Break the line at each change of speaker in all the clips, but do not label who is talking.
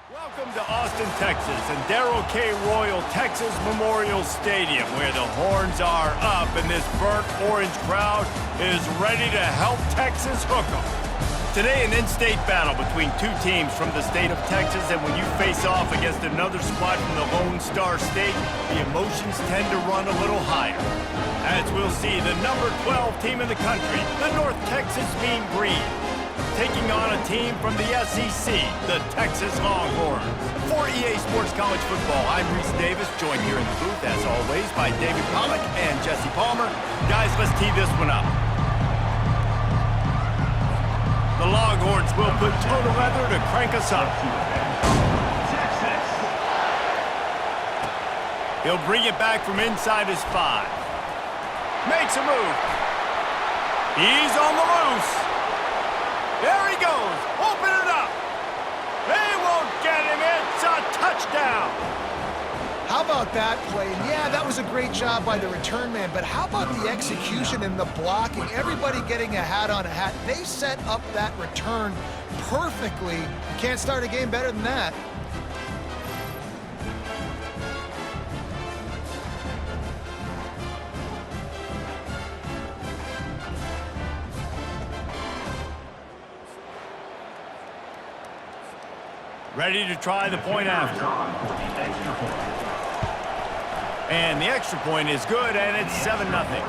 Welcome to Austin, Texas, and Darrell K. Royal Texas Memorial Stadium, where the horns are up and this burnt orange crowd is ready to help Texas hook 'em. Today, an in-state battle between two teams from the state of Texas, and when you face off against another squad from the Lone Star State, the emotions tend to run a little higher. As we'll see, the number 12 team in the country, the North Texas Mean Green, taking on a team from the SEC, the Texas Longhorns. For EA Sports College Football, I'm Reese Davis, joined here in the booth, as always, by David Pollack and Jesse Palmer. Guys, let's tee this one up. The Longhorns will put toe to leather to crank us up. He'll bring it back from inside his 5. Makes a move. He's on the loose. There he goes. Open it up. They won't get him. It's a touchdown.
How about that play? And yeah, that was a great job by the return man, but how about the execution and the blocking? Everybody getting a hat on a hat. They set up that return perfectly. You can't start a game better than that.
Ready to try the point after. And the extra point is good, and it's 7-0.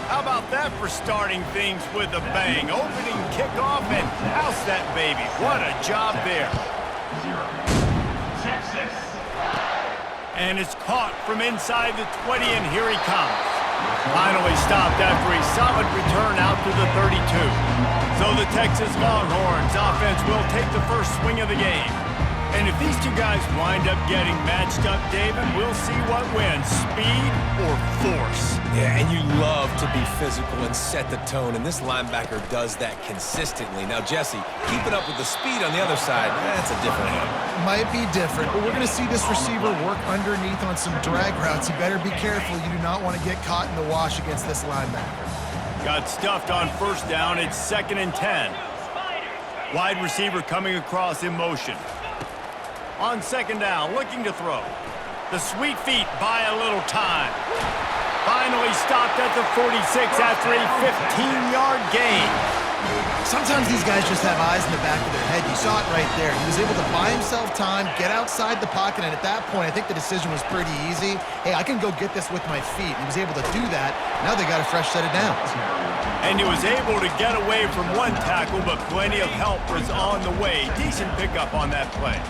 How about that for starting things with a bang? Opening kickoff and house that baby. What a job there. And it's caught from inside the 20, and here he comes. Finally stopped after a solid return out to the 32. So the Texas Longhorns offense will take the first swing of the game. And if these two guys wind up getting matched up, David, we'll see what wins, speed or force.
Yeah, and you love to be physical and set the tone, and this linebacker does that consistently. Now, Jesse, keeping up with the speed on the other side, that's a different animal.
Might be different, but we're going to see this receiver work underneath on some drag routes. You better be careful. You do not want to get caught in the wash against this linebacker.
Got stuffed on first down. It's 2nd and 10. Wide receiver coming across in motion. On 2nd down, looking to throw. The sweet feet buy a little time. Finally stopped at the 46 after a 15-yard gain.
Sometimes these guys just have eyes in the back of their head. You saw it right there. He was able to buy himself time, get outside the pocket, and at that point, I think the decision was pretty easy. Hey, I can go get this with my feet. He was able to do that. Now they got a fresh set of downs.
And he was able to get away from one tackle, but plenty of help was on the way. Decent pickup on that play.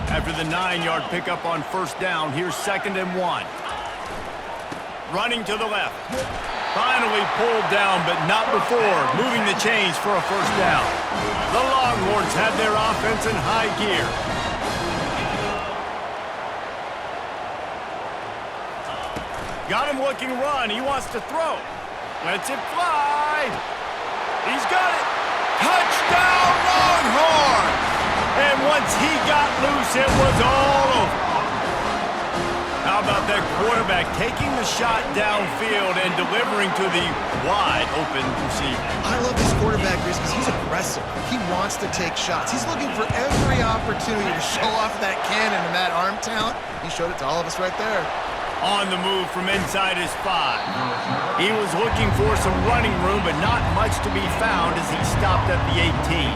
After the 9-yard pickup on first down, here's 2nd and 1. Running to the left. Finally pulled down, but not before moving the chains for a first down. The Longhorns have their offense in high gear. Got him looking run. He wants to throw. Lets it fly. He's got it. Touchdown, Longhorns! And once he got loose, it was all over. How about that quarterback taking the shot downfield and delivering to the wide-open receiver?
I love this quarterback, Reese, because he's aggressive. He wants to take shots. He's looking for every opportunity to show off that cannon and that arm talent. He showed it to all of us right there.
On the move from inside his 5. He was looking for some running room, but not much to be found as he stopped at the 18.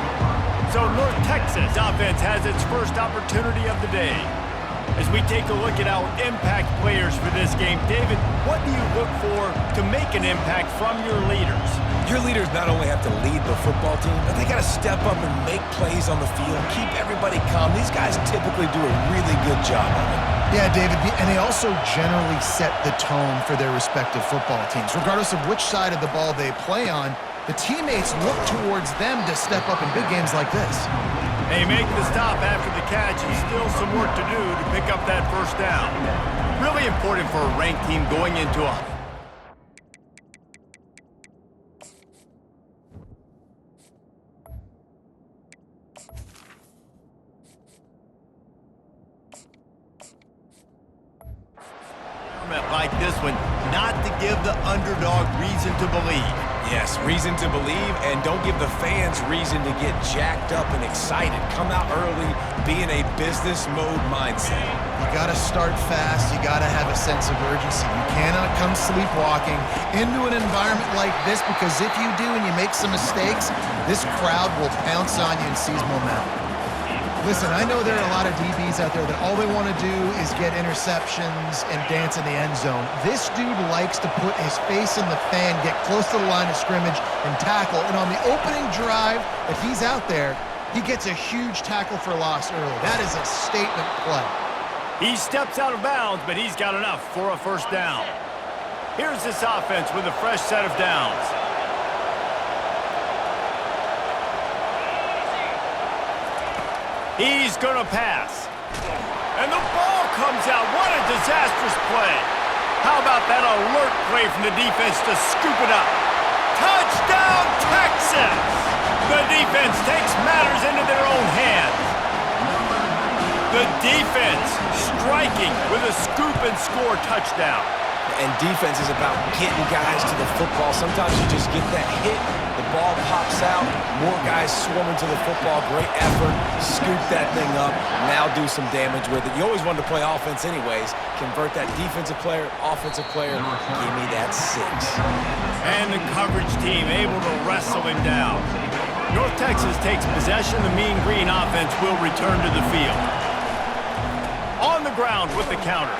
So North Texas offense has its first opportunity of the day. As we take a look at our impact players for this game, David, what do you look for to make an impact from your leaders?
Your leaders not only have to lead the football team, but they got to step up and make plays on the field, keep everybody calm. These guys typically do a really good job of it.
Yeah, David, and they also generally set the tone for their respective football teams. Regardless of which side of the ball they play on, the teammates look towards them to step up in big games like this.
They make the stop after the catch, and still some work to do to pick up that first down. Really important for a ranked team going into a... like this one, not to give the underdog reason to believe.
Yes, reason to believe, and don't give the fans reason to get jacked up and excited. Come out early, be in a business mode mindset.
You gotta start fast, you gotta have a sense of urgency. You cannot come sleepwalking into an environment like this, because if you do and you make some mistakes, this crowd will pounce on you and seize momentum. Listen, I know there are a lot of DBs out there that all they want to do is get interceptions and dance in the end zone. This dude likes to put his face in the fan, get close to the line of scrimmage, and tackle. And on the opening drive that he's out there, he gets a huge tackle for loss early. That is a statement play.
He steps out of bounds, but he's got enough for a first down. Here's this offense with a fresh set of downs. He's going to pass. And the ball comes out. What a disastrous play. How about that alert play from the defense to scoop it up? Touchdown, Texas! The defense takes matters into their own hands. The defense striking with a scoop and score touchdown.
And defense is about getting guys to the football. Sometimes you just get that hit, the ball pops out, more guys swarming to the football. Great effort, scoop that thing up, now do some damage with it. You always wanted to play offense anyways. Convert that defensive player, offensive player, give me that 6.
And the coverage team able to wrestle him down. North Texas takes possession. The Mean Green offense will return to the field. On the ground with the counter.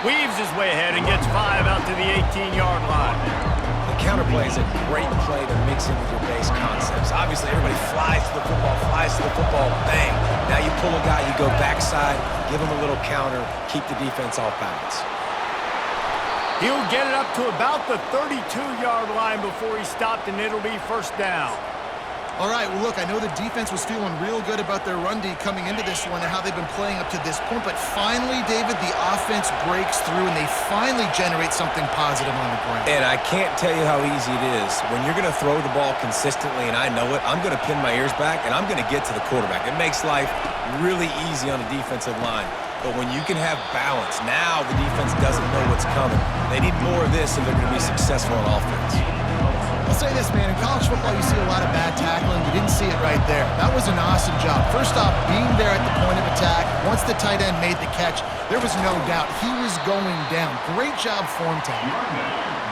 Weaves his way ahead and gets 5 out to the 18-yard line.
The counter play is a great play to mix in with your base concepts. Obviously, everybody flies to the football, bang. Now you pull a guy, you go backside, give him a little counter, keep the defense off balance.
He'll get it up to about the 32-yard line before he stopped, and it'll be first down.
All right, well, look, I know the defense was feeling real good about their run D coming into this one and how they've been playing up to this point, but finally, David, the offense breaks through and they finally generate something positive on the ground.
And I can't tell you how easy it is. When you're going to throw the ball consistently, and I know it, I'm going to pin my ears back, and I'm going to get to the quarterback. It makes life really easy on the defensive line. But when you can have balance, now the defense doesn't know what's coming. They need more of this if they're going to be successful on offense.
I'll say this, man, in college football, you see a lot of bad tackling. You didn't see it right there. That was an awesome job. First off, being there at the point of attack, once the tight end made the catch, there was no doubt he was going down. Great job form time.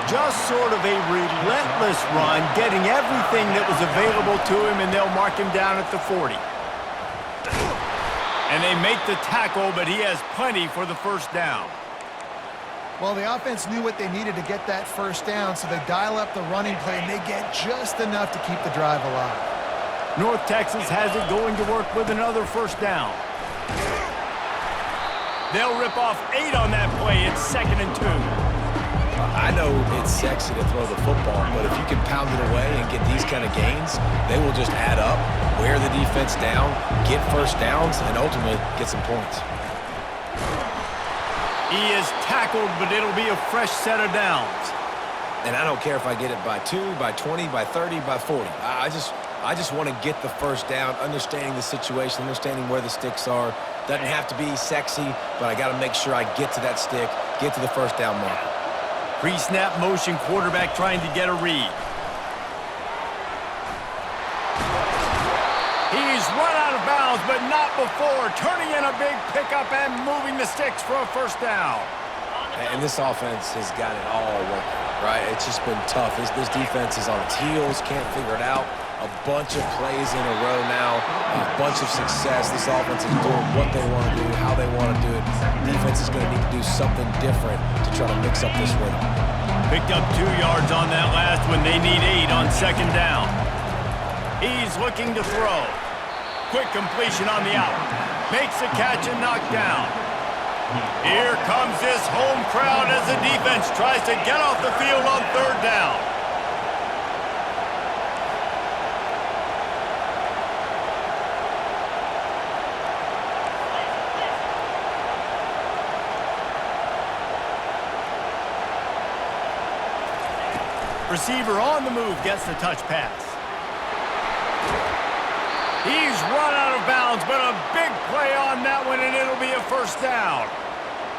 Just sort of a relentless run, getting everything that was available to him, and they'll mark him down at the 40. And they make the tackle, but he has plenty for the first down.
Well, the offense knew what they needed to get that first down, so they dial up the running play, and they get just enough to keep the drive alive.
North Texas has it going to work with another first down. They'll rip off 8 on that play. It's 2nd and 2.
I know it's sexy to throw the football, but if you can pound it away and get these kind of gains, they will just add up, wear the defense down, get first downs, and ultimately get some points.
He is tackled, but it'll be a fresh set of downs.
And I don't care if I get it by 2, by 20, by 30, by 40. I just want to get the first down, understanding the situation, understanding where the sticks are. Doesn't have to be sexy, but I got to make sure I get to that stick, get to the first down mark.
Pre-snap motion, quarterback trying to get a read. He's run out of bounds, but not before. Turning in a big pickup and moving the sticks for a first down.
And this offense has got it all working, right? It's just been tough. This defense is on its heels, can't figure it out. A bunch of plays in a row now, a bunch of success. This offense is doing what they want to do, how they want to do it. Defense is going to need to do something different to try to mix up this rhythm.
Picked up 2 yards on that last one. They need 8 on 2nd down. He's looking to throw. Quick completion on the out. Makes the catch and knocked down. Here comes this home crowd as the defense tries to get off the field on 3rd down. Receiver on the move gets the touch pass. He's run out of bounds, but a big play on that one, and it'll be a first down.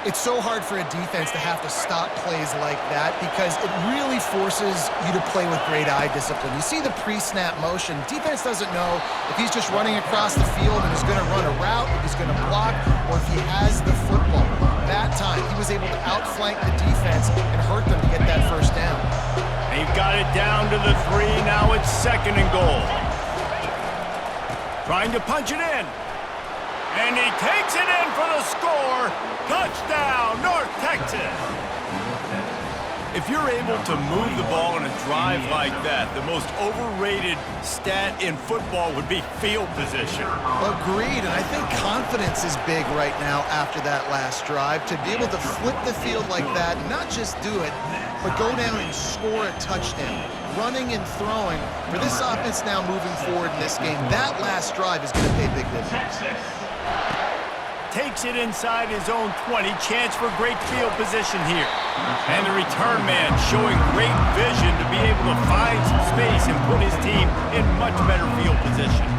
It's so hard for a defense to have to stop plays like that because it really forces you to play with great eye discipline. You see the pre-snap motion. Defense doesn't know if he's just running across the field and is going to run a route, if he's going to block, or if he has the football. That time, he was able to outflank the defense and hurt them to get that first down.
They've got it down to the 3. Now it's 2nd and goal. Trying to punch it in. And he takes it in for the score. Touchdown, North Texas. If you're able to move the ball in a drive like that, the most overrated stat in football would be field position.
Agreed, and I think confidence is big right now after that last drive. To be able to flip the field like that, not just do it, but go down and score a touchdown. Running and throwing, for this offense now moving forward in this game, that last drive is going to pay big dividends.
Takes it inside his own 20. Chance for great field position here. And the return man showing great vision to be able to find some space and put his team in much better field position.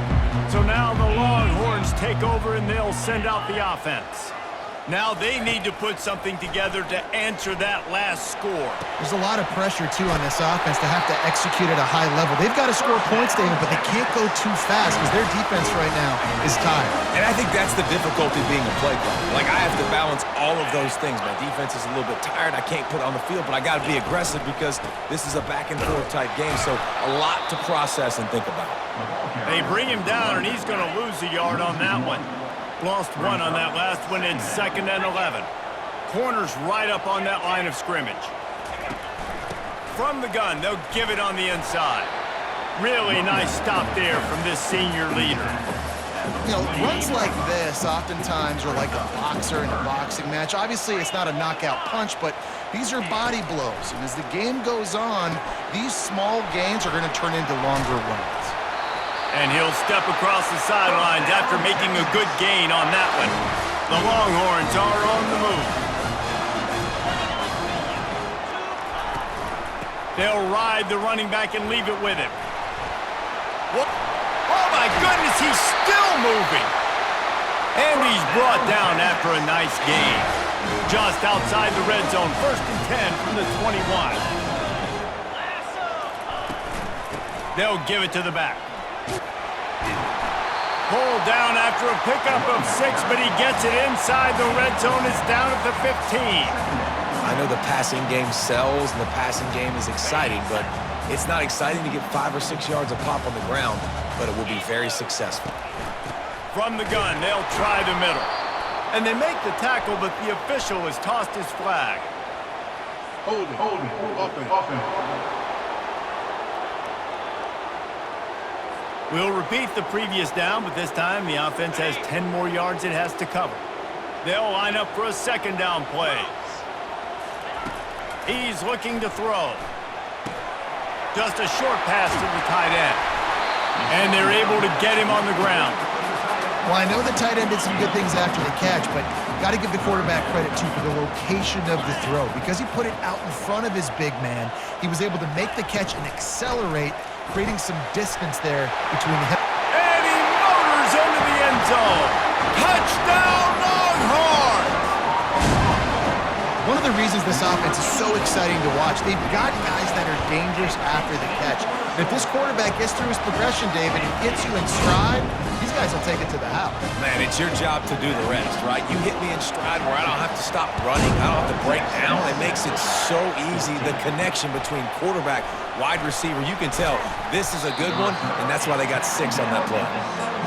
So now the Longhorns take over and they'll send out the offense. Now they need to put something together to answer that last score.
There's a lot of pressure, too, on this offense to have to execute at a high level. They've got to score points, David, but they can't go too fast because their defense right now is tired.
And I think that's the difficulty being a play caller. Like, I have to balance all of those things. My defense is a little bit tired. I can't put it on the field, but I got to be aggressive because this is a back-and-forth type game, so a lot to process and think about.
They bring him down, and he's going to lose a yard on that one. Lost 1 on that last one in 2nd and 11. Corners right up on that line of scrimmage. From the gun, they'll give it on the inside. Really nice stop there from this senior leader.
You know, runs like this oftentimes are like a boxer in a boxing match. Obviously, it's not a knockout punch, but these are body blows. And as the game goes on, these small gains are going to turn into longer runs.
And he'll step across the sidelines after making a good gain on that one. The Longhorns are on the move. They'll ride the running back and leave it with him. Oh my goodness, he's still moving. And he's brought down after a nice gain. Just outside the red zone, 1st and 10 from the 21. They'll give it to the back. Pulled down after a pickup of 6, but he gets it inside the red zone. It's down at the 15.
I know the passing game sells and the passing game is exciting, but it's not exciting to get 5 or 6 yards of pop on the ground, but it will be very successful.
From the gun, they'll try the middle. And they make the tackle, but the official has tossed his flag.
Hold it, offense.
We'll repeat the previous down, but this time the offense has 10 more yards it has to cover. They'll line up for a 2nd down play. He's looking to throw. Just a short pass to the tight end. And they're able to get him on the ground.
Well, I know the tight end did some good things after the catch, but got to give the quarterback credit, too, for the location of the throw. Because he put it out in front of his big man, he was able to make the catch and accelerate, creating some distance there between him.
And he motors into the end zone. Touchdown, Longhorns!
One of the reasons this offense is so exciting to watch, they've got guys that are dangerous after the catch. And if this quarterback gets through his progression, David, and gets you in stride, these guys will take it to the house.
Man, it's your job to do the rest, right? You hit me in stride where I don't have to stop running. I don't have to break down. It makes it so easy. The connection between quarterback, wide receiver, you can tell this is a good one, and that's why they got 6 on that play.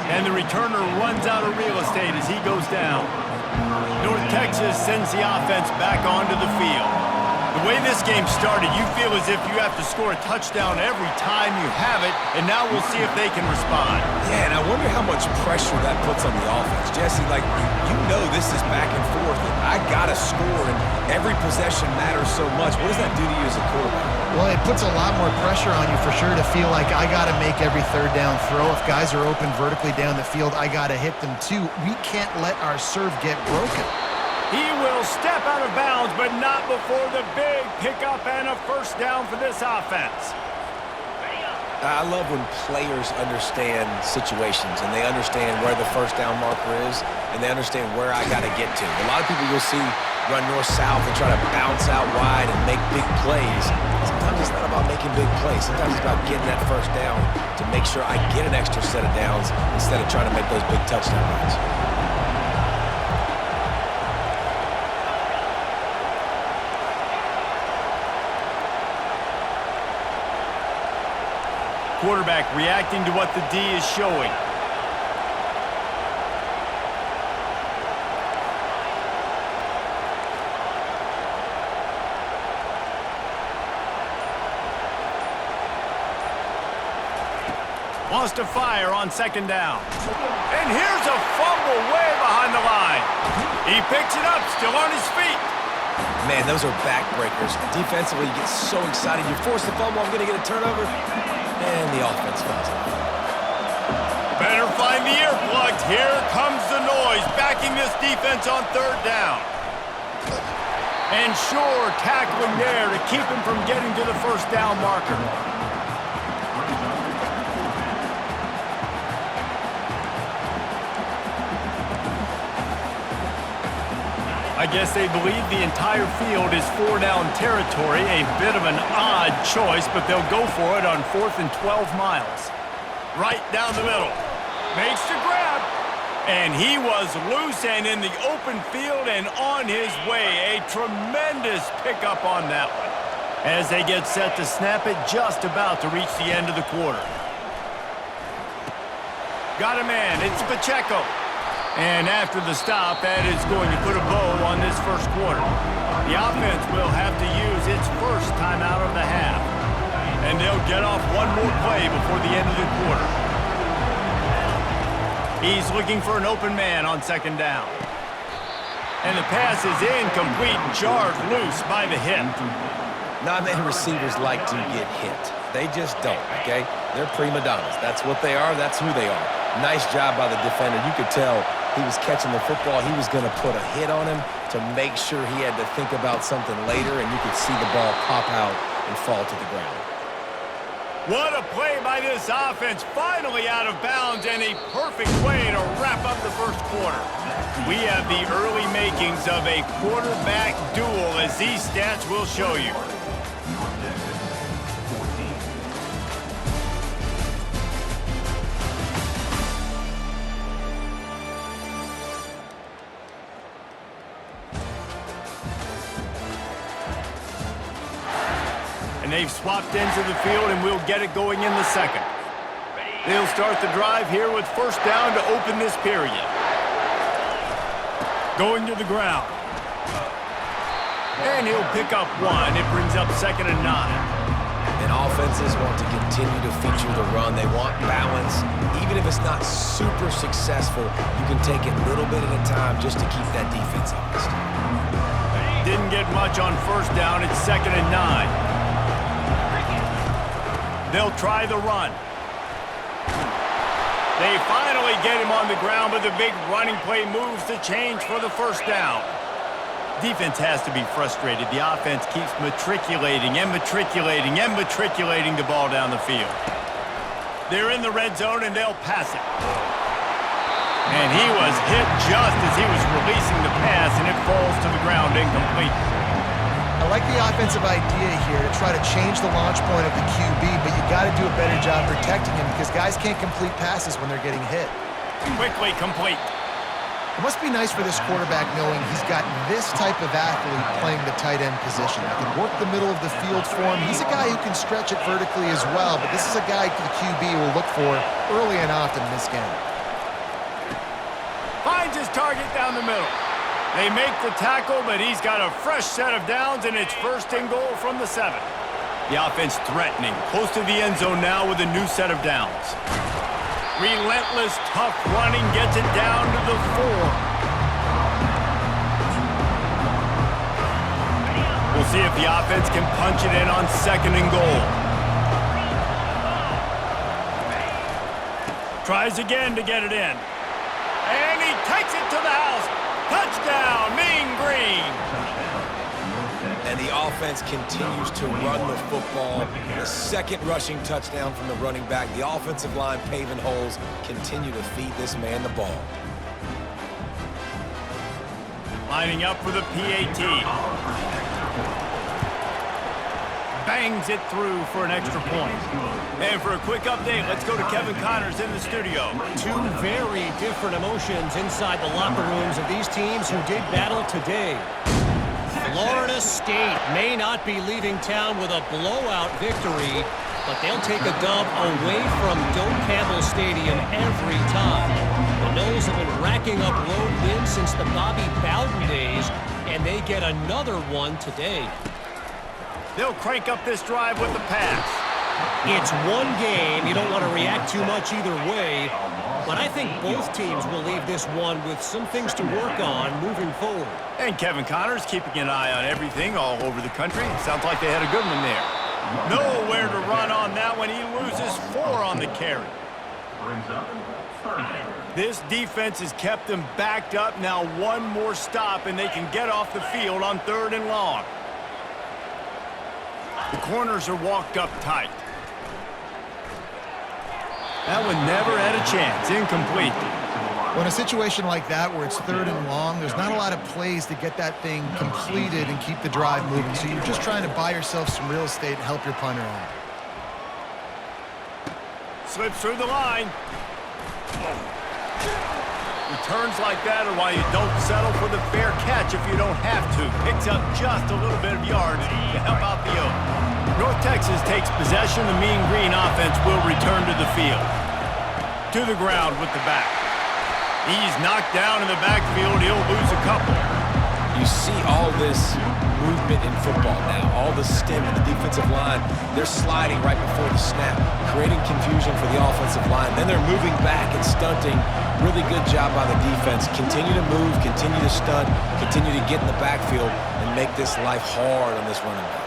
And the returner runs out of real estate as he goes down. North Texas sends the offense back onto the field. The way this game started, you feel as if you have to score a touchdown every time you have it, and now we'll see if they can respond.
Yeah, and I wonder how much pressure that puts on the offense. Jesse, like, you know this is back and forth, and I got to score, and every possession matters so much. What does that do to you as a quarterback?
Well, it puts a lot more pressure on you for sure to feel like I got to make every 3rd down throw. If guys are open vertically down the field, I got to hit them too. We can't let our serve get broken.
He will step out of bounds, but not before the big pickup and a 1st down for this offense.
I love when players understand situations and they understand where the first down marker is and they understand where I got to get to. A lot of people you'll see run north-south and try to bounce out wide and make big plays. Sometimes it's not about making big plays. Sometimes it's about getting that first down to make sure I get an extra set of downs instead of trying to make those big touchdown runs.
Quarterback reacting to what the D is showing. Wants to fire on second down. And here's a fumble way behind the line. He picks it up, still on his feet.
Man, those are backbreakers. Defensively, you get so excited. You force the fumble, I'm going to get a turnover. And the offense falls off.
Better find the earplugs. Here comes the noise, backing this defense on third down. And sure, tackling there to keep him from getting to the first down marker. I guess they believe the entire field is 4-down territory. A bit of an odd choice, but they'll go for it on 4th and 12 miles. Right down the middle. Makes the grab. And he was loose and in the open field and on his way. A tremendous pickup on that one. As they get set to snap it, just about to reach the end of the quarter. Got a man. It's Pacheco. And after the stop, that is going to put a bow on this first quarter. The offense will have to use its first timeout of the half. And they'll get off one more play before the end of the quarter. He's looking for an open man on second down. And the pass is incomplete, jarred loose by the hit.
Non-man receivers like to get hit. They just don't, okay? They're prima donnas. That's what they are. That's who they are. Nice job by the defender. You could tell he was catching the football. He was going to put a hit on him to make sure he had to think about something later, and you could see the ball pop out and fall to the ground.
What a play by this offense. Finally out of bounds, and a perfect way to wrap up the first quarter. We have the early makings of a quarterback duel, as these stats will show you. And they've swapped ends of the field, and we'll get it going in the second. They'll start the drive here with first down to open this period. Going to the ground. And he'll pick up one. It brings up 2nd and 9.
And offenses want to continue to feature the run. They want balance. Even if it's not super successful, you can take it little bit at a time just to keep that defense honest.
Didn't get much on first down. It's 2nd and 9. They'll try the run. They finally get him on the ground, but the big running play moves the change for the first down. Defense has to be frustrated. The offense keeps matriculating and matriculating and matriculating the ball down the field. They're in the red zone, and they'll pass it. And he was hit just as he was releasing the pass, and it falls to the ground incomplete.
I like the offensive idea here to try to change the launch point of the QB, but you got to do a better job protecting him because guys can't complete passes when they're getting hit.
Quickly complete.
It must be nice for this quarterback knowing he's got this type of athlete playing the tight end position. That can work the middle of the field for him. He's a guy who can stretch it vertically as well, but this is a guy the QB will look for early and often in this game.
Finds his target down the middle. They make the tackle, but he's got a fresh set of downs, and it's 1st and goal from the 7. The offense threatening, close to the end zone now with a new set of downs. Relentless, tough running gets it down to the 4. We'll see if the offense can punch it in on 2nd and goal. Tries again to get it in. And he takes it to the house. Touchdown, Mean Green.
and the offense continues to run the football. The second rushing touchdown from the running back. The offensive line paving holes, continue to feed this man the ball.
Lining up for the PAT. Bangs it through for an extra point. And for a quick update, let's go to Kevin Connors in the studio.
Two very different emotions inside the locker rooms of these teams who did battle today. Florida State may not be leaving town with a blowout victory, but they'll take a dub away from Doak Campbell Stadium every time. The Noles have been racking up road wins since the Bobby Bowden days, and they get another one today.
They'll crank up this drive with the pass.
It's one game. You don't want to react too much either way, but I think both teams will leave this one with some things to work on moving forward.
And Kevin Connors keeping an eye on everything all over the country. Sounds like they had a good one there. Nowhere to run on that one. He loses 4 on the carry. This defense has kept them backed up. Now one more stop, and they can get off the field on 3rd and long. The corners are walked up tight. That one never had a chance. Incomplete.
Well, in a situation like that where it's 3rd and long, there's not a lot of plays to get that thing completed and keep the drive moving. So you're just trying to buy yourself some real estate and help your punter out.
Slips through the line. Returns like that are why you don't settle for the fair catch if you don't have to. Picks up just a little bit of yards to help out the Oak. North Texas takes possession. The Mean Green offense will return to the field. To the ground with the back. He's knocked down in the backfield. He'll lose a couple.
You see all this movement in football now. All the stem in the defensive line. They're sliding right before the snap, creating confusion for the offensive line. Then they're moving back and stunting. Really good job by the defense. Continue to move, continue to stunt, continue to get in the backfield and make this life hard on this running back.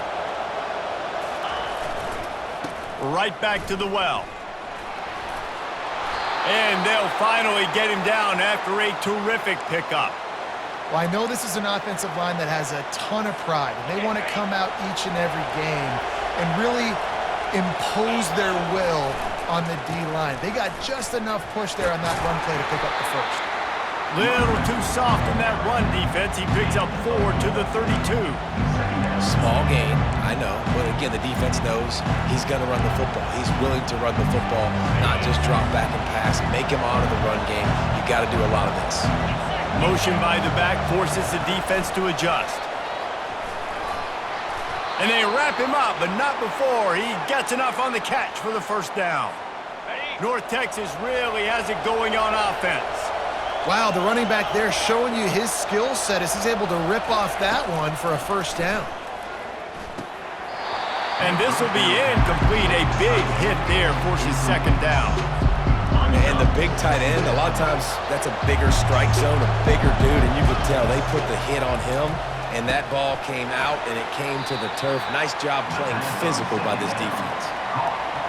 Right back to the well. And they'll finally get him down after a terrific pickup.
Well, I know this is an offensive line that has a ton of pride, and they want to come out each and every game and really impose their will on the D-line. They got just enough push there on that run play to pick up the first.
Little too soft in that run defense. He picks up 4 to the 32.
Small gain, I know. But again, the defense knows he's going to run the football. He's willing to run the football, not just drop back and pass. Make him honor the run game. You got to do a lot of this.
Motion by the back forces the defense to adjust. And they wrap him up, but not before he gets enough on the catch for the first down. North Texas really has it going on offense.
Wow, the running back there showing you his skill set as he's able to rip off that one for a first down.
And this will be incomplete. A big hit there forces 2nd down.
And the big tight end, a lot of times that's a bigger strike zone, a bigger dude, and you could tell they put the hit on him, and that ball came out, and it came to the turf. Nice job playing physical by this defense.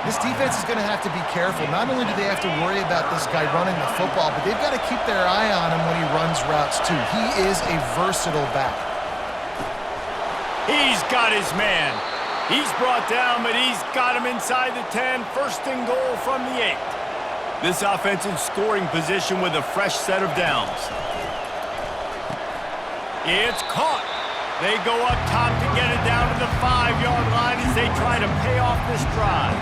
This defense is going to have to be careful. Not only do they have to worry about this guy running the football, but they've got to keep their eye on him when he runs routes, too. He is a versatile back.
He's got his man. He's brought down, but he's got him inside the 10. 1st and goal from the 8. This offense in scoring position with a fresh set of downs. It's caught. They go up top to get it down to the 5-yard line as they try to pay off this drive.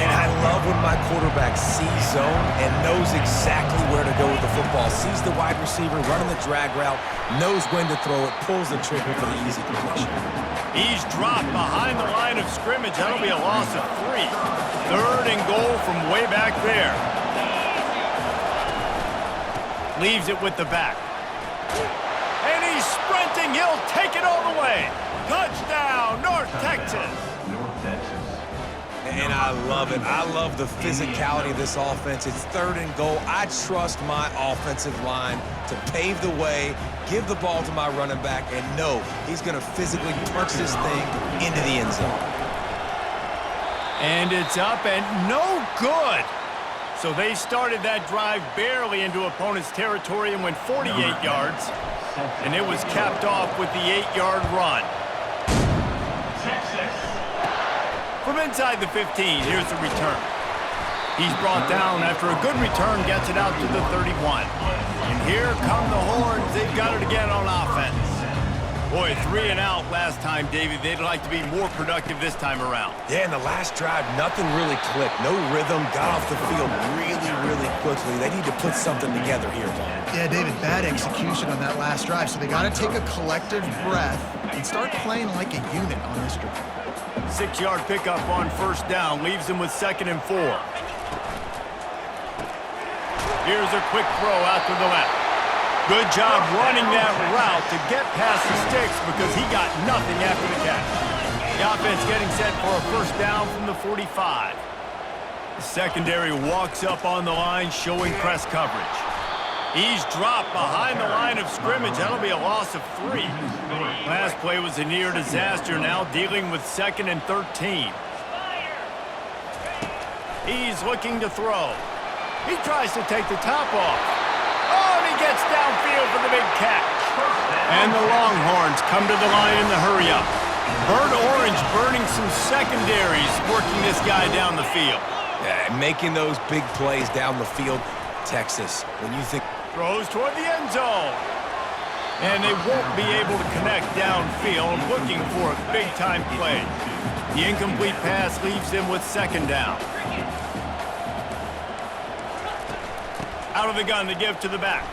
And I love when my quarterback sees zone and knows exactly where to go with the football. Sees the wide receiver running the drag route, knows when to throw it, pulls the trigger for the easy completion.
He's dropped behind the line of scrimmage. That'll be a loss of 3. 3rd and goal from way back there. Leaves it with the back. And he's sprinting. He'll take it all the way. Touchdown, North Texas.
And I love it. I love the physicality of this offense. It's 3rd and goal. I trust my offensive line to pave the way, give the ball to my running back, and know he's going to physically punch this thing into the end zone.
And it's up and no good. So they started that drive barely into opponent's territory and went 48 yards. And it was capped off with the 8-yard run. From inside the 15, here's the return. He's brought down after a good return, gets it out to the 31. And here come the Horns. They've got it again on offense. Boy, 3 and out last time, David. They'd like to be more productive this time around.
Yeah, in the last drive, nothing really clicked. No rhythm, got off the field really quickly. They need to put something together here, Tom.
Yeah, David, bad execution on that last drive, so they got to take a collective breath and start playing like a unit on this drive.
6-yard pickup on first down, leaves them with 2nd and 4. Here's a quick throw out to the left. Good job running that route to get past the sticks because he got nothing after the catch. The offense getting set for a first down from the 45. The secondary walks up on the line, showing press coverage. He's dropped behind the line of scrimmage. That'll be a loss of 3. Last play was a near disaster, now dealing with 2nd and 13. He's looking to throw. He tries to take the top off. Oh, and he gets downfield for the big catch. And the Longhorns come to the line in the hurry-up. Burnt Orange burning some secondaries, working this guy down the field.
Yeah, making those big plays down the field. Texas, when you think...
Throws toward the end zone. And they won't be able to connect downfield, looking for a big-time play. The incomplete pass leaves them with 2nd down. Out of the gun to give to the back.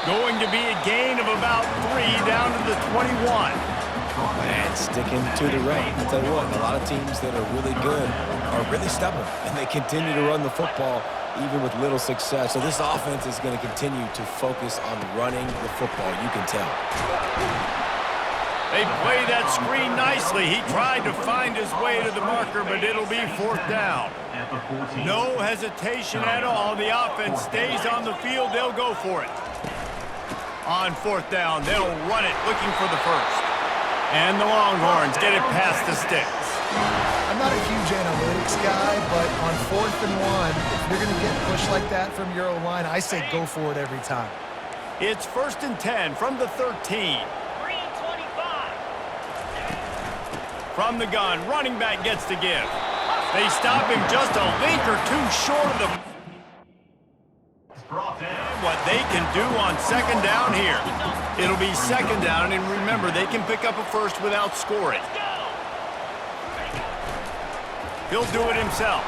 Going to be a gain of about 3 down to the 21.
And sticking to the run. I'll tell you what, a lot of teams that are really good are really stubborn, and they continue to run the football even with little success. So this offense is going to continue to focus on running the football, you can tell.
They play that screen nicely. He tried to find his way to the marker, but it'll be 4th down. No hesitation at all. The offense stays on the field. They'll go for it. On 4th down, they'll run it, looking for the first. And the Longhorns get it past the sticks.
I'm not a huge analytics guy, but on 4th and 1, if you're going to get pushed like that from your O-line, I say go for it every time.
It's 1st and 10 from the 13. From the gun, running back gets to give. They stop him just a link or 2 short of the... What they can do on 2nd down here. It'll be 2nd down, and remember, they can pick up a first without scoring. He'll do it himself.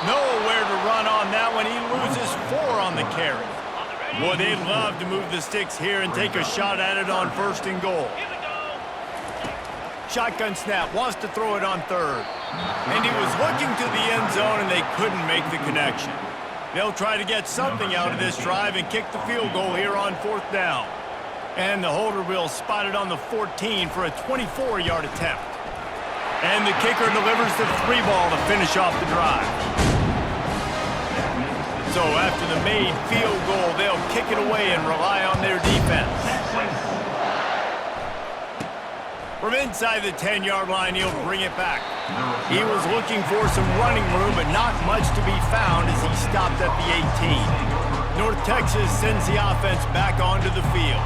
Nowhere to run on that one. He loses 4 on the carry. Boy, they'd love to move the sticks here and take a shot at it on 1st and goal. Shotgun snap, wants to throw it on 3rd. And he was looking to the end zone, and they couldn't make the connection. They'll try to get something out of this drive and kick the field goal here on 4th down. And the holder will spot it on the 14 for a 24-yard attempt. And the kicker delivers the 3 ball to finish off the drive. So after the made field goal, they'll kick it away and rely on their defense. From inside the 10-yard line, he'll bring it back. He was looking for some running room, but not much to be found as he stopped at the 18. North Texas sends the offense back onto the field.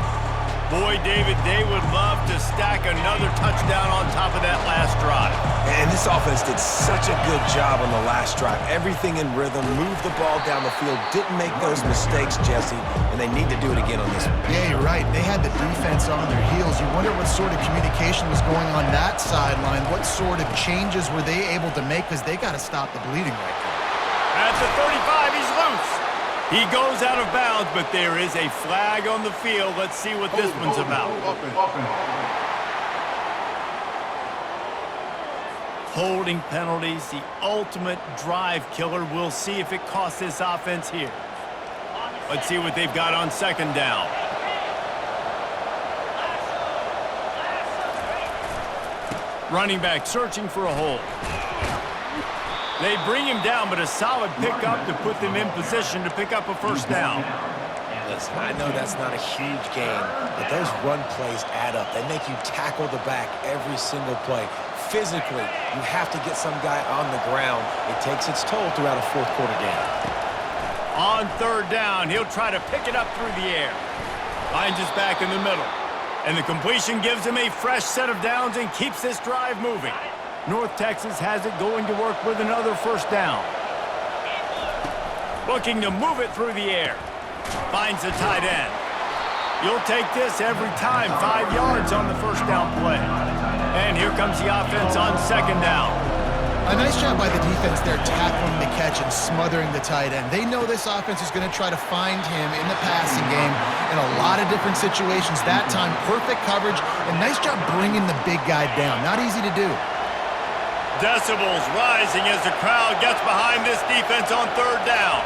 Boy, David, they would love to stack another touchdown on top of that last drive.
And this offense did such a good job on the last drive. Everything in rhythm, moved the ball down the field, didn't make those mistakes, Jesse, and they need to do it again on this one.
Yeah, you're right. They had the defense on their heels. You wonder what sort of communication was going on that sideline. What sort of changes were they able to make, because they got to stop the bleeding right now.
At the 35, he's loose. He goes out of bounds, but there is a flag on the field. Let's see what this one's about. Holding penalties, the ultimate drive killer. We'll see if it costs this offense here. Let's see what they've got on 2nd down. Running back searching for a hole. They bring him down, but a solid pickup to put them in position to pick up a first down.
Listen, I know that's not a huge gain, but those run plays add up. They make you tackle the back every single play. Physically, you have to get some guy on the ground. It takes its toll throughout a 4th quarter game.
On 3rd down, he'll try to pick it up through the air. Finds us back in the middle. And the completion gives him a fresh set of downs and keeps this drive moving. North Texas has it going to work with another first down. Looking to move it through the air. Finds the tight end. You'll take this every time. 5 yards on the first down play. And here comes the offense on second down.
A nice job by the defense there tackling the catch and smothering the tight end. They know this offense is going to try to find him in the passing game in a lot of different situations. That time, perfect coverage, and nice job bringing the big guy down. Not easy to do.
Decibels rising as the crowd gets behind this defense on third down.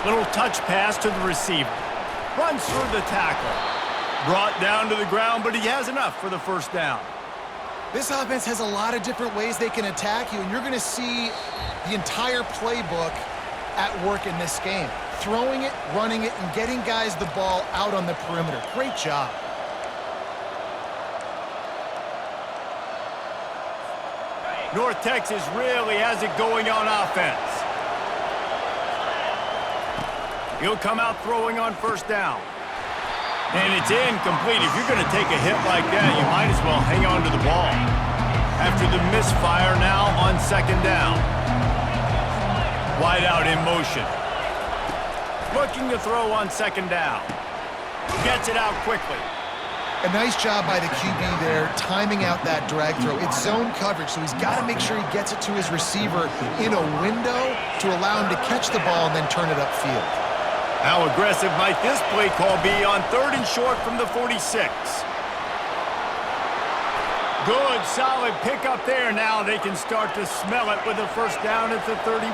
Little touch pass to the receiver. Runs through the tackle. Brought down to the ground, but he has enough for the first down.
This offense has a lot of different ways they can attack you, and you're going to see the entire playbook at work in this game. Throwing it, running it, and getting guys the ball out on the perimeter. Great job.
North Texas really has it going on offense. He'll come out throwing on first down. And it's incomplete. If you're going to take a hit like that, you might as well hang on to the ball. After the misfire now on second down. Wide out in motion. Looking to throw on second down. Gets it out quickly.
A nice job by the QB there, timing out that drag throw. It's zone coverage, so he's got to make sure he gets it to his receiver in a window to allow him to catch the ball and then turn it upfield.
How aggressive might this play call be on third and short from the 46? Good, solid pickup there. Now they can start to smell it with a first down at the 31.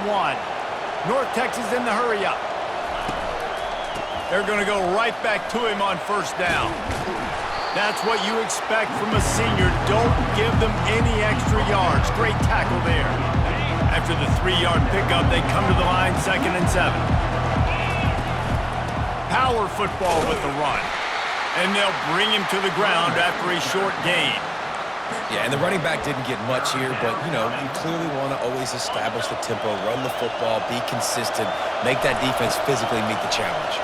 North Texas in the hurry up. They're going to go right back to him on first down. That's what you expect from a senior. Don't give them any extra yards. Great tackle there. After the 3-yard pickup, they come to the line, 2nd and 7. Power football with the run. And they'll bring him to the ground after a short gain.
Yeah, and the running back didn't get much here, but, you know, you clearly want to always establish the tempo, run the football, be consistent, make that defense physically meet the challenge.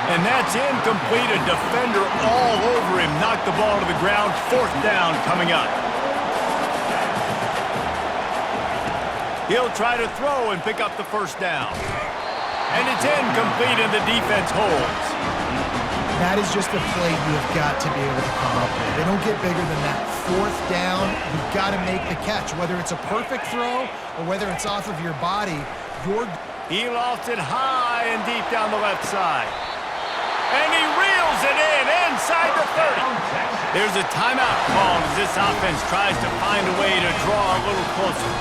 And that's incomplete. A defender all over him. Knocked the ball to the ground. 4th down coming up. He'll try to throw and pick up the first down. And it's incomplete, and the defense holds.
That is just a play you have got to be able to come up with. They don't get bigger than that. 4th down, you've got to make the catch. Whether it's a perfect throw or whether it's off of your body,
He lofts it high and deep down the left side. And he reels it in inside the 30. There's a timeout called as this offense tries to find a way to draw a little closer.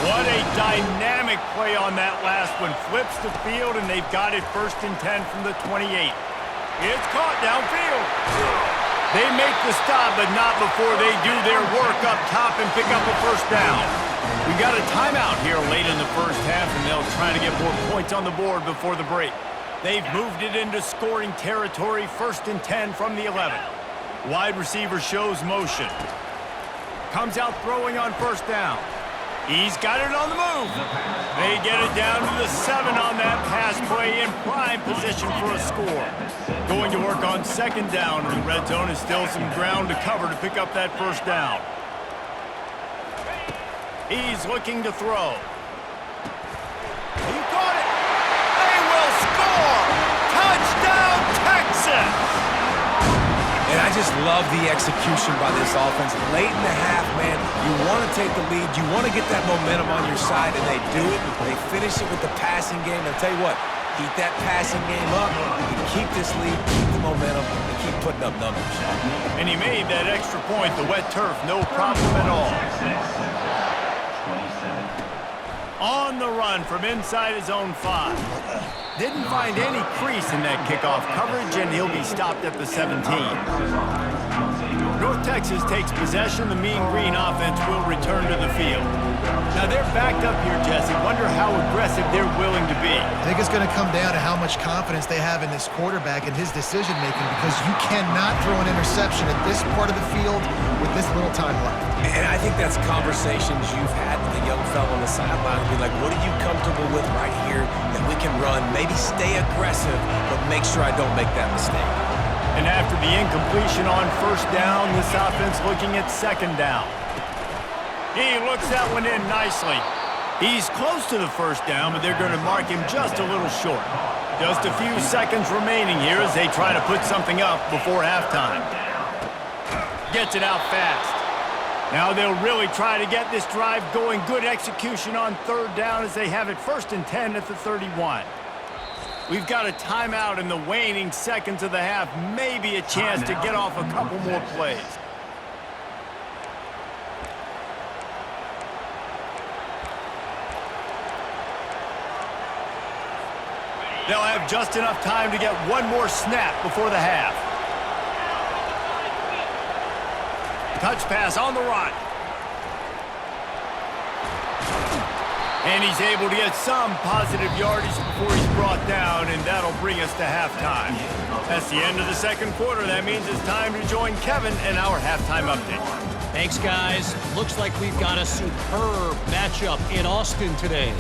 What a dynamic play on that last one. Flips the field, and they've got it 1st and 10 from the 28. It's caught downfield. They make the stop, but not before they do their work up top and pick up a first down. We got a timeout here late in the first half, and they'll try to get more points on the board before the break. They've moved it into scoring territory, 1st and 10 from the 11. Wide receiver shows motion. Comes out throwing on first down. He's got it on the move. They get it down to the 7 on that pass play in prime position for a score. Going to work on second down. The red zone is still some ground to cover to pick up that first down. He's looking to throw. He caught it. They will score. Touchdown, Texas.
And I just love the execution by this offense. Late in the half, man, you want to take the lead. You want to get that momentum on your side, and they do it. They finish it with the passing game. I'll tell you what, keep that passing game up. You can keep this lead, keep the momentum, and keep putting up numbers.
And he made that extra point, the wet turf, no problem at all. On the run from inside his own 5. Didn't find any crease in that kickoff coverage, and he'll be stopped at the 17. North Texas takes possession. The Mean Green offense will return to the field. Now they're backed up here, Jesse. Wonder how aggressive they're willing to be.
I think it's going to come down to how much confidence they have in this quarterback and his decision-making, because you cannot throw an interception at this part of the field with this little time left.
And I think that's conversations you've had with the young fellow on the sideline. Be like, what are you comfortable with right here that we can run? Maybe stay aggressive, but make sure I don't make that mistake.
And after the incompletion on first down, this offense looking at second down. He looks that one in nicely. He's close to the first down, but they're going to mark him just a little short. Just a few seconds remaining here as they try to put something up before halftime. Gets it out fast. Now they'll really try to get this drive going. Good execution on third down as they have it 1st and 10 at the 31. We've got a timeout in the waning seconds of the half. Maybe a chance to get off a couple more plays. They'll have just enough time to get one more snap before the half. Touch pass on the run. And he's able to get some positive yardage before he's brought down, and that'll bring us to halftime. That's the end of the second quarter. That means it's time to join Kevin in our halftime update.
Thanks, guys. Looks like we've got a superb matchup in Austin today.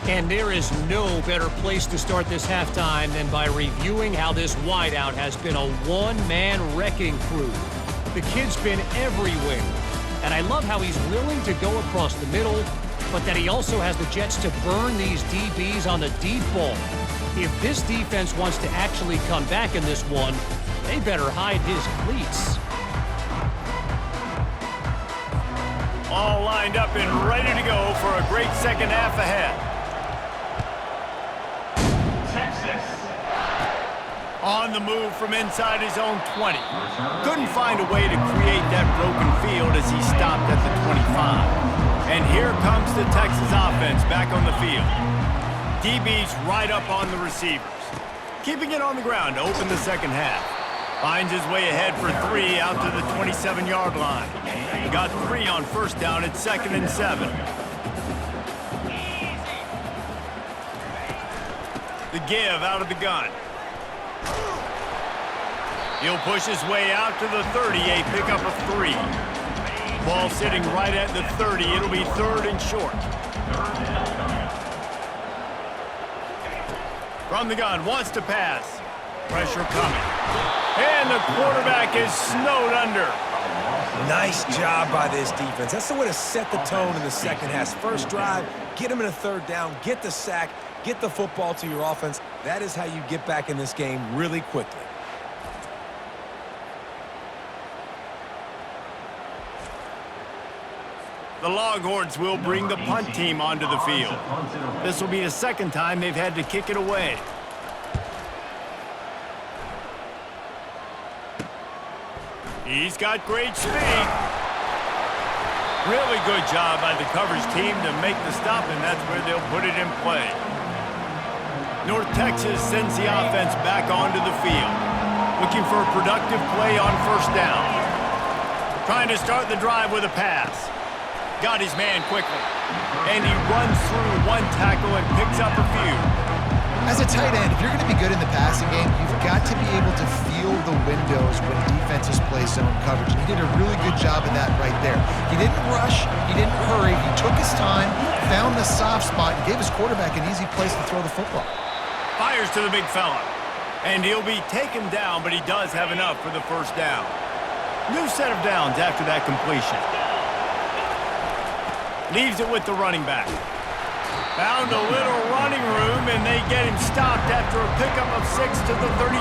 And there is no better place to start this halftime than by reviewing how this wideout has been a one-man wrecking crew. The kid's been everywhere. And I love how he's willing to go across the middle, but that he also has the jets to burn these DBs on the deep ball. If this defense wants to actually come back in this one, they better hide his cleats.
All lined up and ready to go for a great second half ahead. On the move from inside his own 20. Couldn't find a way to create that broken field as he stopped at the 25. And here comes the Texas offense back on the field. DB's right up on the receivers. Keeping it on the ground to open the second half. Finds his way ahead for 3 out to the 27-yard line. Got 3 on first down at 2nd and 7. The give out of the gun. He'll push his way out to the 30, a pickup of 3. Ball sitting right at the 30. It'll be 3rd and short. From the gun, wants to pass. Pressure coming. And the quarterback is snowed under.
Nice job by this defense. That's the way to set the tone in the second half. First drive, get them in a third down, get the sack, get the football to your offense. That is how you get back in this game really quickly.
The Longhorns will bring the punt team onto the field. This will be the second time they've had to kick it away. He's got great speed. Really good job by the coverage team to make the stop, and that's where they'll put it in play. North Texas sends the offense back onto the field. Looking for a productive play on first down. Trying to start the drive with a pass. Got his man quickly. And he runs through one tackle and picks up a few.
As a tight end, if you're going to be good in the passing game, you've got to be able to feel the windows when defenses play zone coverage. And he did a really good job of that right there. He didn't rush. He didn't hurry. He took his time, found the soft spot, and gave his quarterback an easy place to throw the football.
Fires to the big fella. And he'll be taken down, but he does have enough for the first down. New set of downs after that completion. Leaves it with the running back. Found a little running room, and they get him stopped after a pickup of 6 to the 32.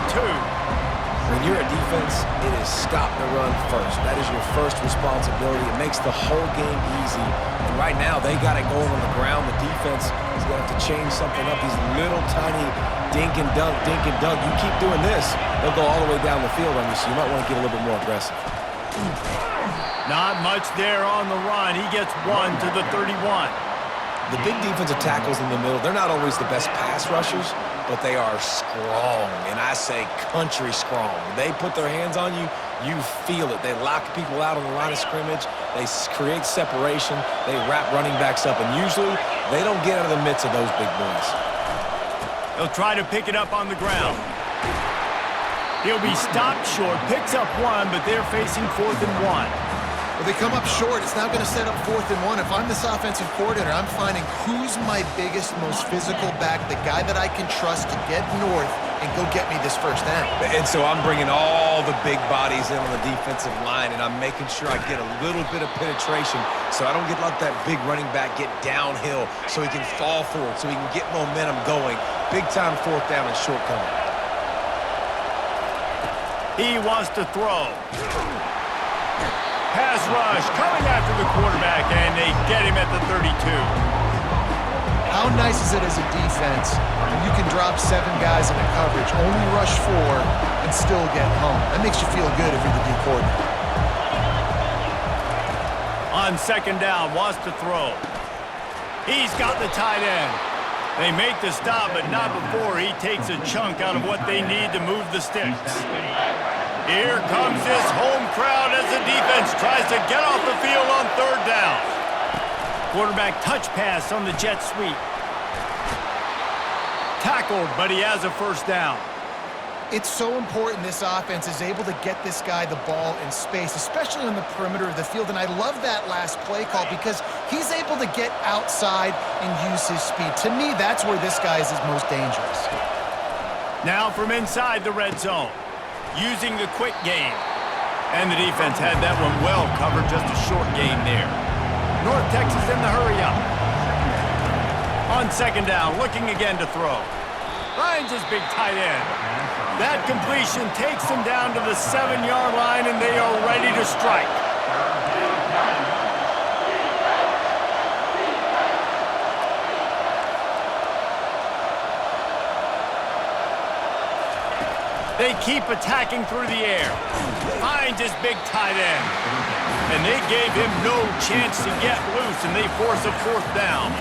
When you're a defense, it is stop the run first. That is your first responsibility. It makes the whole game easy. And right now, they got it going on the ground. The defense is going to have to change something up. These little tiny dink and dunk, dink and dunk. You keep doing this, they'll go all the way down the field on you, so you might want to get a little bit more aggressive.
Not much there on the run. He gets 1 to the 31.
The big defensive tackles in the middle, they're not always the best pass rushers, but they are strong, and I say country strong. They put their hands on you, you feel it. They lock people out on the line of scrimmage. They create separation. They wrap running backs up, and usually they don't get out of the midst of those big boys.
He'll try to pick it up on the ground. He'll be stopped short, picks up 1, but they're facing 4th and 1.
Well, they come up short. It's now going to set up 4th and 1. If I'm this offensive coordinator, I'm finding who's my biggest, most physical back, the guy that I can trust to get north and go get me this first down.
And so I'm bringing all the big bodies in on the defensive line, and I'm making sure I get a little bit of penetration so I don't let that big running back get downhill so he can fall forward, so he can get momentum going. Big-time fourth down and shortcoming.
He wants to throw. Pass rush coming after the quarterback, and they get him at the 32.
How nice is it as a defense when you can drop 7 guys in a coverage, only rush 4, and still get home? That makes you feel good if you're the D coordinator.
On second down, wants to throw. He's got the tight end. They make the stop, but not before he takes a chunk out of what they need to move the sticks. Here comes this home crowd as the defense tries to get off the field on third down. Quarterback touch pass on the jet sweep. Tackled, but he has a first down.
It's so important this offense is able to get this guy the ball in space, especially on the perimeter of the field. And I love that last play call because he's able to get outside and use his speed. To me, that's where this guy is his most dangerous.
Now from inside the red zone, using the quick game. And the defense had that one well covered, just a short game there. North Texas in the hurry up. On second down, looking again to throw. Finds his big tight end. That completion takes them down to the 7-yard line, and they are ready to strike. They keep attacking through the air. Finds his big tight end. And they gave him no chance to get loose, and they force a fourth down.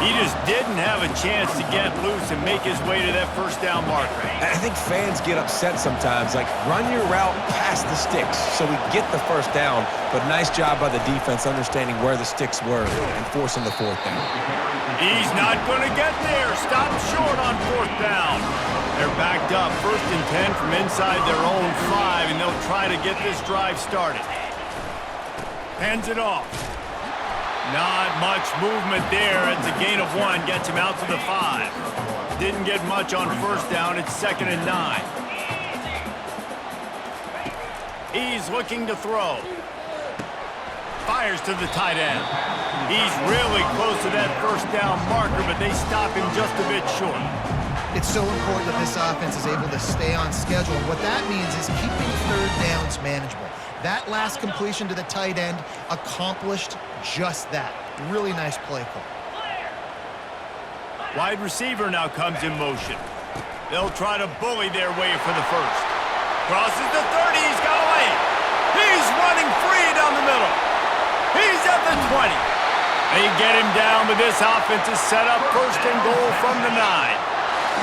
He just didn't have a chance to get loose and make his way to that first down marker.
I think fans get upset sometimes, like run your route past the sticks so we get the first down, but nice job by the defense understanding where the sticks were and forcing the fourth down.
He's not going to get there. Stop short on fourth down. They're backed up, 1st and 10 from inside their own 5, and they'll try to get this drive started. Hands it off. Not much movement there. It's a gain of 1. Gets him out to the 5. Didn't get much on first down. It's 2nd and 9. He's looking to throw. Fires to the tight end. He's really close to that first down marker, but they stop him just a bit short.
It's so important that this offense is able to stay on schedule. What that means is keeping third downs manageable. That last completion to the tight end accomplished just that. Really nice play call.
Wide receiver now comes in motion. They'll try to bully their way for the first. Crosses the 30. He's got a lane. He's running free down the middle. He's at the 20. They get him down, but this offense is set up 1st and goal from the 9.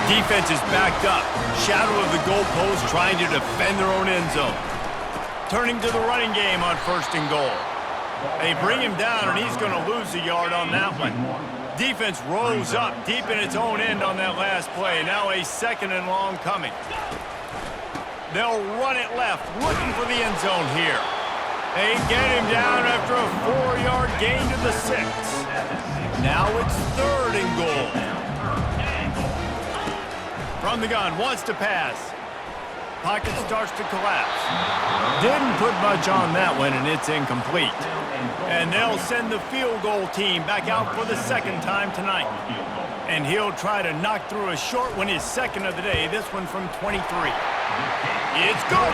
Defense is backed up. Shadow of the goalpost trying to defend their own end zone. Turning to the running game on 1st and goal. They bring him down, and he's going to lose a yard on that one. Defense rose up deep in its own end on that last play. Now a 2nd and long coming. They'll run it left, looking for the end zone here. They get him down after a 4-yard gain to the 6. Now it's 3rd and goal. From the gun, wants to pass. Pocket starts to collapse. Didn't put much on that one, and it's incomplete. And they'll send the field goal team back out for the 2nd time tonight. And he'll try to knock through a short one, his 2nd of the day, this one from 23. It's good.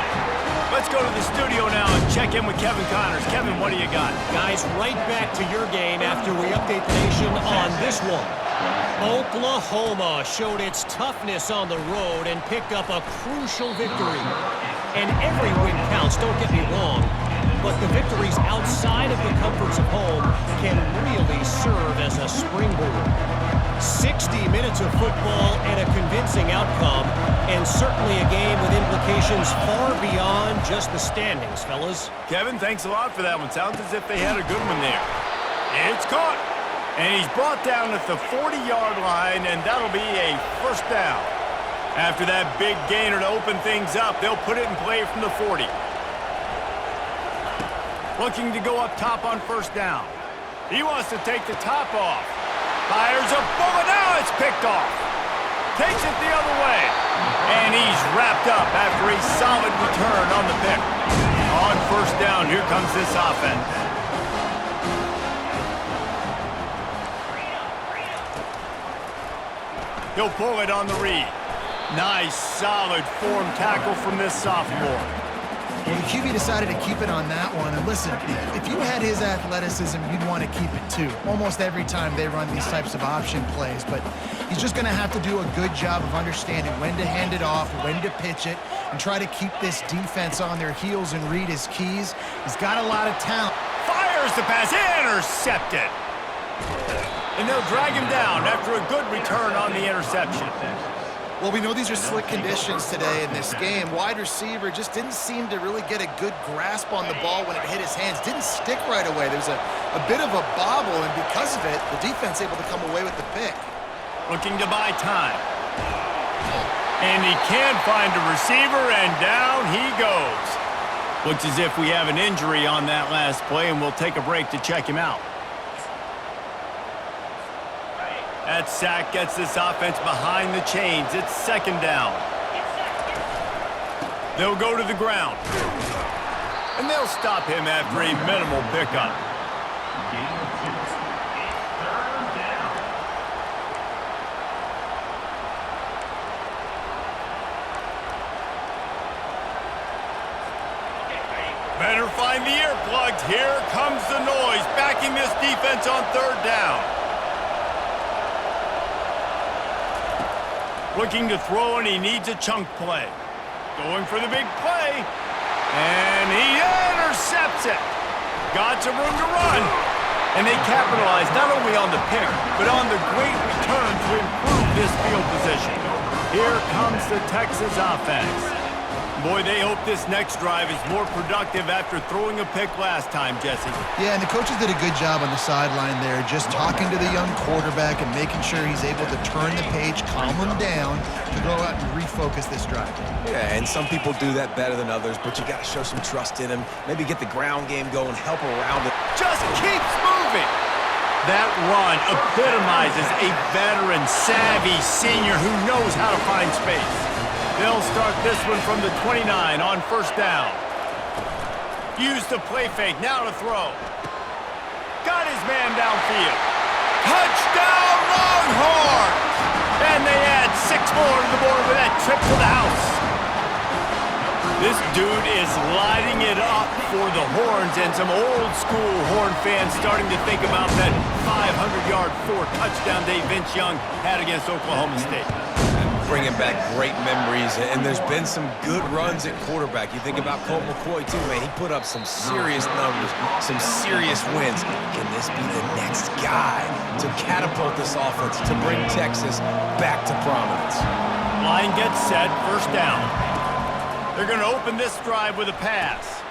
Let's go to the studio now and check in with Kevin Connors. Kevin, what do you got?
Guys, right back to your game after we update the nation on this one. Oklahoma showed its toughness on the road and picked up a crucial victory. And every win counts, don't get me wrong, but the victories outside of the comforts of home can really serve as a springboard. 60 minutes of football and a convincing outcome, and certainly a game with implications far beyond just the standings, fellas.
Kevin, thanks a lot for that one. Sounds as if they had a good one there. It's caught. And he's brought down at the 40-yard line, and that'll be a first down. After that big gainer to open things up, they'll put it in play from the 40. Looking to go up top on first down. He wants to take the top off. Fires a bullet. Now it's picked off. takes it the other way. And he's wrapped up after a solid return on the pick. On first down, here comes this offense. He'll pull it on the read. Nice, solid form tackle from this sophomore.
Well, the QB decided to keep it on that one. And listen, if you had his athleticism, you'd want to keep it too. Almost every time they run these types of option plays. But he's just going to have to do a good job of understanding when to hand it off, when to pitch it, and try to keep this defense on their heels and read his keys. He's got a lot of talent.
Fires the pass, intercepted. And they'll drag him down after a good return on the interception.
Well, we know these are slick conditions today in this game. Wide receiver just didn't seem to really get a good grasp on the ball when it hit his hands. Didn't stick right away. There was a bit of a bobble, and because of it, the defense able to come away with the pick.
Looking to buy time. And he can't find a receiver, and down he goes. Looks as if we have an injury on that last play, and we'll take a break to check him out. That sack gets this offense behind the chains. It's second down. They'll go to the ground. And they'll stop him after a minimal pickup. Better find the earplugs. Here comes the noise, backing this defense on third down. Looking to throw, and he needs a chunk play. Going for the big play. And he intercepts it. Got some room to run. And they capitalize not only on the pick, but on the great return to improve this field position. Here comes the Texas offense. Boy, they hope this next drive is more productive after throwing a pick last time, Jesse.
Yeah, and the coaches did a good job on the sideline there, just talking to the young quarterback and making sure he's able to turn the page, calm him down, to go out and refocus this drive.
Yeah, and some people do that better than others, but you got to show some trust in him. Maybe get the ground game going, help around it.
Just keeps moving. That run epitomizes a veteran, savvy senior who knows how to find space. They'll start this one from the 29 on first down. Use the play fake, now to throw. Got his man downfield. Touchdown Longhorns! And they add 6 more to the board with that trip to the house. This dude is lighting it up for the Horns, and some old school Horn fans starting to think about that 500-yard 4-touchdown day Vince Young had against Oklahoma State.
Bringing back great memories, and there's been some good runs at quarterback. You think about Colt McCoy, too, man. He put up some serious numbers, some serious wins. Can this be the next guy to catapult this offense, to bring Texas back to prominence?
Line gets set, first down. They're going to open this drive with a pass.